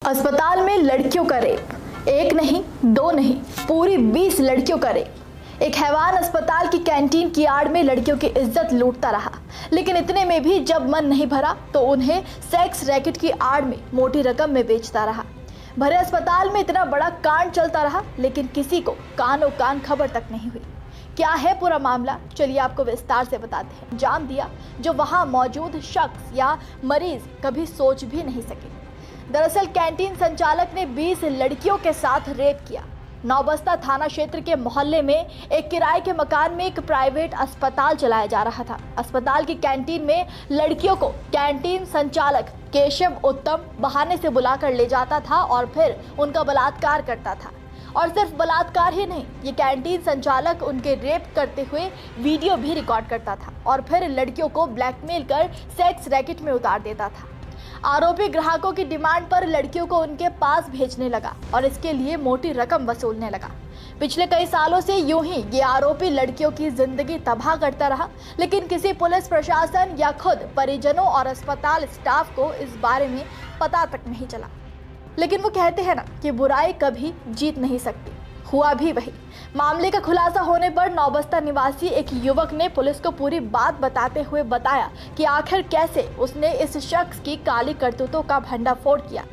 अस्पताल में लड़कियों का रेप, एक नहीं दो नहीं पूरी 20 लड़कियों का रेप। एक हैवान अस्पताल की कैंटीन की आड़ में लड़कियों की इज्जत लूटता रहा, लेकिन इतने में भी जब मन नहीं भरा तो उन्हें सेक्स रैकेट की आड़ में मोटी रकम में बेचता रहा। भरे अस्पताल में इतना बड़ा कांड चलता रहा, लेकिन किसी को कानो कान खबर तक नहीं हुई। क्या है पूरा मामला, चलिए आपको विस्तार से बताते हैं। अंजाम दिया जो वहां मौजूद शख्स या मरीज कभी सोच भी नहीं सके। दरअसल कैंटीन संचालक ने 20 लड़कियों के साथ रेप किया। नौबस्ता थाना क्षेत्र के मोहल्ले में एक किराए के मकान में एक प्राइवेट अस्पताल चलाया जा रहा था। अस्पताल की कैंटीन में लड़कियों को कैंटीन संचालक केशव उत्तम बहाने से बुलाकर ले जाता था और फिर उनका बलात्कार करता था। और सिर्फ बलात्कार ही नहीं, ये कैंटीन संचालक उनके रेप करते हुए वीडियो भी रिकॉर्ड करता था और फिर लड़कियों को ब्लैकमेल कर सेक्स रैकेट में उतार देता था। आरोपी ग्राहकों की डिमांड पर लड़कियों को उनके पास भेजने लगा और इसके लिए मोटी रकम वसूलने लगा। पिछले कई सालों से यूं ही ये आरोपी लड़कियों की जिंदगी तबाह करता रहा, लेकिन किसी पुलिस प्रशासन या खुद परिजनों और अस्पताल स्टाफ को इस बारे में पता तक नहीं चला। लेकिन वो कहते हैं ना कि बुराई कभी जीत नहीं सकती। हुआ भी वही। मामले का खुलासा होने पर नौबस्ता निवासी एक युवक ने पुलिस को पूरी बात बताते हुए बताया कि आखिर कैसे उसने इस शख्स की काली करतूतों का भंडाफोड़ किया।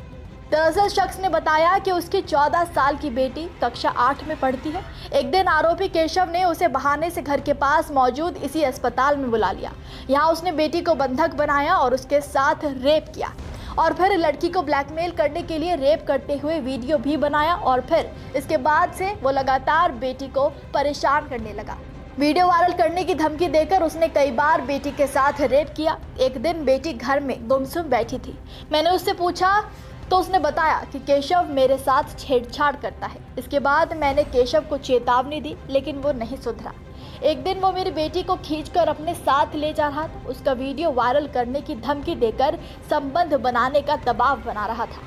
दरअसल शख्स ने बताया कि उसकी 14 साल की बेटी कक्षा 8 में पढ़ती है। एक दिन आरोपी केशव ने उसे बहाने से घर के पास मौजूद इसी अस्पताल में बुला लिया। यहाँ उसने बेटी को बंधक बनाया और उसके साथ रेप किया और फिर लड़की को ब्लैकमेल करने के लिए रेप करते हुए वीडियो भी बनाया और फिर इसके बाद से वो लगातार बेटी को परेशान करने लगा। वीडियो वायरल करने की धमकी देकर उसने कई बार बेटी के साथ रेप किया। एक दिन बेटी घर में गुमसुम बैठी थी। मैंने उससे पूछा तो उसने बताया कि केशव मेरे साथ छेड़छाड़ करता है। इसके बाद मैंने केशव को चेतावनी दी, लेकिन वो नहीं सुधरा। एक दिन वो मेरी बेटी को खींचकर अपने साथ ले जा रहा था। उसका वीडियो वायरल करने की धमकी देकर संबंध बनाने का दबाव बना रहा था।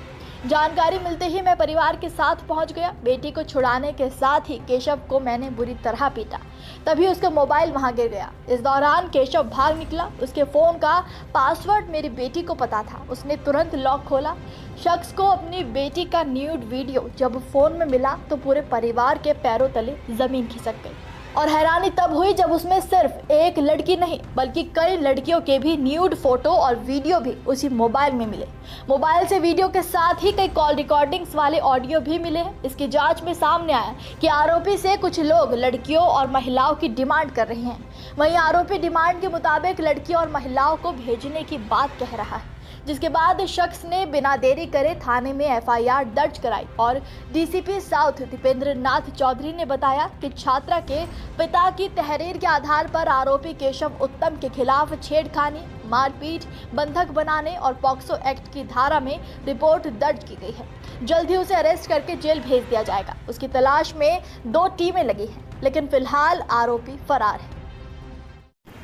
जानकारी मिलते ही मैं परिवार के साथ पहुंच गया। बेटी को छुड़ाने के साथ ही केशव को मैंने बुरी तरह पीटा। तभी उसका मोबाइल वहां गिर गया। इस दौरान केशव भाग निकला। उसके फ़ोन का पासवर्ड मेरी बेटी को पता था। उसने तुरंत लॉक खोला। शख्स को अपनी बेटी का न्यूड वीडियो जब फ़ोन में मिला तो पूरे परिवार के पैरों तले ज़मीन खिसक गई। और हैरानी तब हुई जब उसमें सिर्फ एक लड़की नहीं बल्कि कई लड़कियों के भी न्यूड फोटो और वीडियो भी उसी मोबाइल में मिले। मोबाइल से वीडियो के साथ ही कई कॉल रिकॉर्डिंग्स वाले ऑडियो भी मिले हैं। इसकी जांच में सामने आया कि आरोपी से कुछ लोग लड़कियों और महिलाओं की डिमांड कर रहे हैं। वहीं आरोपी डिमांड के मुताबिक लड़कियों और महिलाओं को भेजने की बात कह रहा है, जिसके बाद शख्स ने बिना देरी करे थाने में एफआईआर दर्ज कराई। और डीसीपी साउथ दीपेंद्र नाथ चौधरी ने बताया कि छात्रा के पिता की तहरीर के आधार पर आरोपी केशव उत्तम के खिलाफ छेड़खानी, मारपीट, बंधक बनाने और पॉक्सो एक्ट की धारा में रिपोर्ट दर्ज की गई है। जल्द ही उसे अरेस्ट करके जेल भेज दिया जाएगा। उसकी तलाश में 2 टीमें लगी हैं, लेकिन फिलहाल आरोपी फरार है।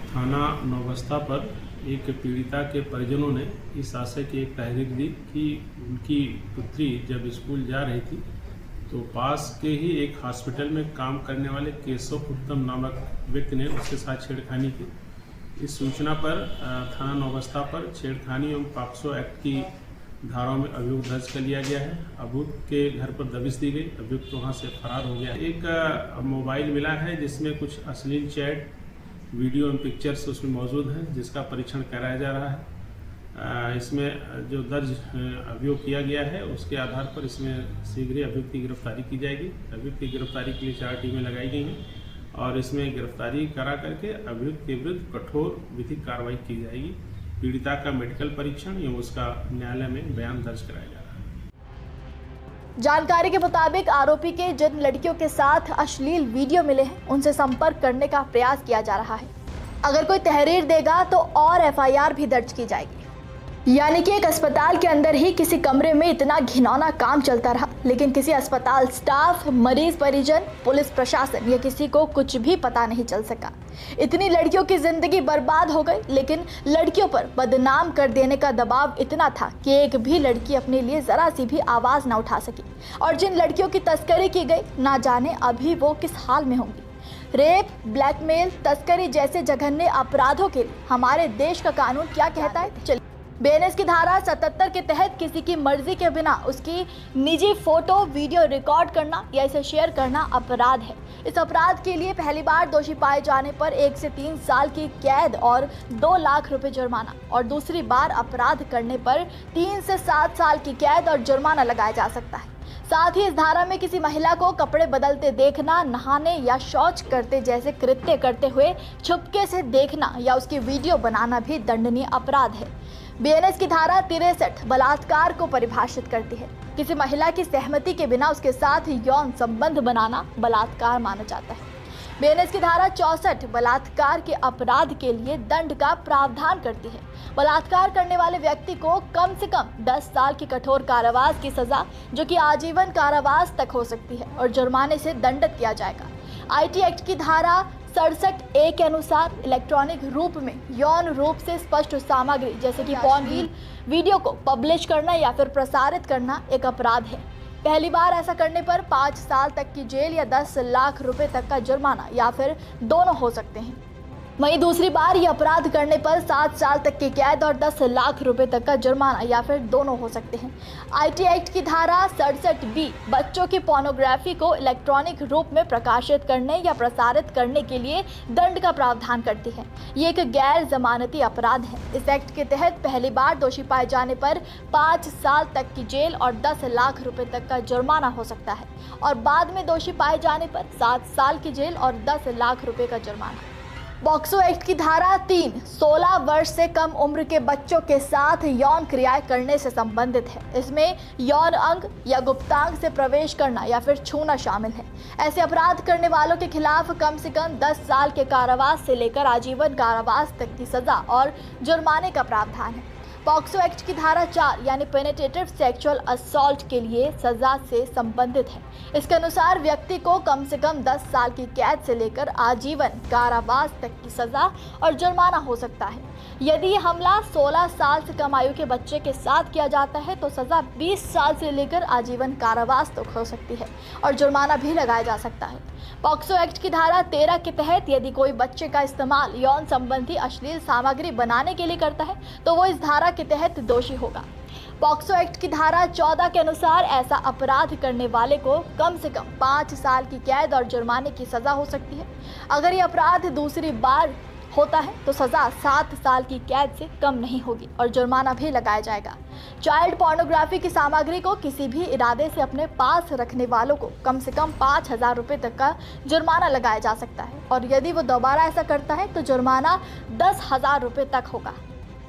थाना नौबस्ता पर एक पीड़िता के परिजनों ने इस आशय की एक तहरीर दी कि उनकी पुत्री जब स्कूल जा रही थी तो पास के ही एक हॉस्पिटल में काम करने वाले केशव उत्तम नामक व्यक्ति ने उसके साथ छेड़खानी की। इस सूचना पर थाना नौबस्ता पर छेड़खानी एवं पॉक्सो एक्ट की धाराओं में अभियोग दर्ज कर लिया गया है। अभियुक्त के घर पर दबिश दी गई। अभियुक्त वहाँ से फरार हो गया। एक मोबाइल मिला है जिसमें कुछ अश्लील चैट, वीडियो एवं पिक्चर्स उसमें मौजूद हैं, जिसका परीक्षण कराया जा रहा है। इसमें जो दर्ज अभियोग किया गया है उसके आधार पर इसमें शीघ्र ही अभियुक्त की गिरफ्तारी की जाएगी। अभियुक्त की गिरफ्तारी के लिए 4 टीमें लगाई गई हैं और इसमें गिरफ्तारी करा करके अभियुक्त के विरुद्ध कठोर विधिक कार्रवाई की जाएगी। पीड़िता का मेडिकल परीक्षण एवं उसका न्यायालय में बयान दर्ज कराया जा रहा है। जानकारी के मुताबिक आरोपी के जिन लड़कियों के साथ अश्लील वीडियो मिले हैं उनसे संपर्क करने का प्रयास किया जा रहा है। अगर कोई तहरीर देगा तो और एफआईआर भी दर्ज की जाएगी। यानी कि एक अस्पताल के अंदर ही किसी कमरे में इतना घिनौना काम चलता रहा, लेकिन किसी अस्पताल स्टाफ, मरीज परिजन, पुलिस प्रशासन या किसी को कुछ भी पता नहीं चल सका। इतनी लड़कियों की जिंदगी बर्बाद हो गई, लेकिन लड़कियों पर बदनाम कर देने का दबाव इतना था कि एक भी लड़की अपने लिए जरा सी भी आवाज न उठा सकी। और जिन लड़कियों की तस्करी की गई, ना जाने अभी वो किस हाल में होंगी। रेप, ब्लैकमेल, तस्करी जैसे जघन्य अपराधों के लिए हमारे देश का कानून क्या कहता है, चलिए बीएनएस की धारा 77 के तहत किसी की मर्जी के बिना उसकी निजी फोटो वीडियो रिकॉर्ड करना या इसे शेयर करना अपराध है। इस अपराध के लिए पहली बार दोषी पाए जाने पर 1 से 3 साल की कैद और 2 लाख रुपए जुर्माना और दूसरी बार अपराध करने पर 3 से 7 साल की कैद और जुर्माना लगाया जा सकता है। साथ ही इस धारा में किसी महिला को कपड़े बदलते देखना, नहाने या शौच करते जैसे कृत्य करते हुए छुपके से देखना या उसकी वीडियो बनाना भी दंडनीय अपराध है। बीएनएस की धारा 63 बलात्कार को परिभाषित करती है। किसी महिला की सहमति के बिना उसके साथ यौन संबंध बनाना बलात्कार माना जाता है। बीएनएस की धारा 64 बलात्कार के अपराध के लिए दंड का प्रावधान करती है। बलात्कार करने वाले व्यक्ति को कम से कम 10 साल की कठोर कारावास की सजा, जो कि आजीवन कारावास तक हो सकती है, और जुर्माने से दंडित किया जाएगा। आईटी एक्ट की धारा 67A के अनुसार इलेक्ट्रॉनिक रूप में यौन रूप से स्पष्ट सामग्री जैसे कि पॉर्न वीडियो को पब्लिश करना या फिर प्रसारित करना एक अपराध है। पहली बार ऐसा करने पर 5 साल तक की जेल या 10 लाख रुपए तक का जुर्माना या फिर दोनों हो सकते हैं। वहीं दूसरी बार यह अपराध करने पर 7 साल तक की कैद और 10 लाख रुपए तक का जुर्माना या फिर दोनों हो सकते हैं। आईटी एक्ट की धारा 67B बच्चों की पोर्नोग्राफी को इलेक्ट्रॉनिक रूप में प्रकाशित करने या प्रसारित करने के लिए दंड का प्रावधान करती है। ये एक गैर जमानती अपराध है। इस एक्ट के तहत पहली बार दोषी पाए जाने पर 5 साल तक की जेल और 10 लाख रुपए तक का जुर्माना हो सकता है और बाद में दोषी पाए जाने पर 7 साल की जेल और 10 लाख रुपए का जुर्माना। पॉक्सो एक्ट की धारा 3 16 वर्ष से कम उम्र के बच्चों के साथ यौन क्रियाएं करने से संबंधित है। इसमें यौन अंग या गुप्तांग से प्रवेश करना या फिर छूना शामिल है। ऐसे अपराध करने वालों के खिलाफ कम से कम 10 साल के कारावास से लेकर आजीवन कारावास तक की सजा और जुर्माने का प्रावधान है। पॉक्सो एक्ट की धारा 4 यानी पेनिट्रेटिव सेक्सुअल असॉल्ट के लिए सजा से संबंधित है। इसके अनुसार व्यक्ति को कम से कम 10 साल की कैद से लेकर आजीवन कारावास तक की सजा और जुर्माना हो सकता है। यदि ये हमला 16 साल से कम आयु के बच्चे के साथ किया जाता है तो सजा 20 साल से लेकर आजीवन कारावास तक हो सकती है और जुर्माना भी लगाया जा सकता है। पॉक्सो एक्ट की धारा 13 के तहत यदि कोई बच्चे का इस्तेमाल यौन संबंधी अश्लील सामग्री बनाने के लिए करता है तो वो इस धारा के तहत दोषी होगा। पॉक्सो एक्ट की धारा 14 के अनुसार ऐसा अपराध करने वाले को कम से कम 5 साल की कैद और जुर्माने की सजा हो सकती है। अगर ये अपराध दूसरी बार होता है तो सजा 7 साल की कैद से कम नहीं होगी और जुर्माना भी लगाया जाएगा। चाइल्ड पोर्नोग्राफी की सामग्री को किसी भी इरादे से अपने पास रखने वालों को कम से कम 5,000 रुपये तक का जुर्माना लगाया जा सकता है और यदि वो दोबारा ऐसा करता है तो जुर्माना 10,000 रुपये तक होगा।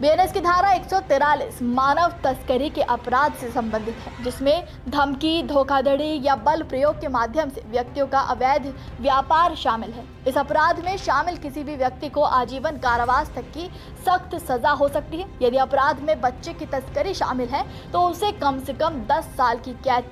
बीएनएस की धारा 143 मानव तस्करी के अपराध से संबंधित है, जिसमें धमकी, धोखाधड़ी या बल प्रयोग के माध्यम से व्यक्तियों का अवैध व्यापार शामिल है। इस अपराध में शामिल किसी भी व्यक्ति को आजीवन कारावास तक की सख्त सजा हो सकती है। यदि अपराध में बच्चे की तस्करी शामिल है तो उसे कम से कम 10 साल की कैद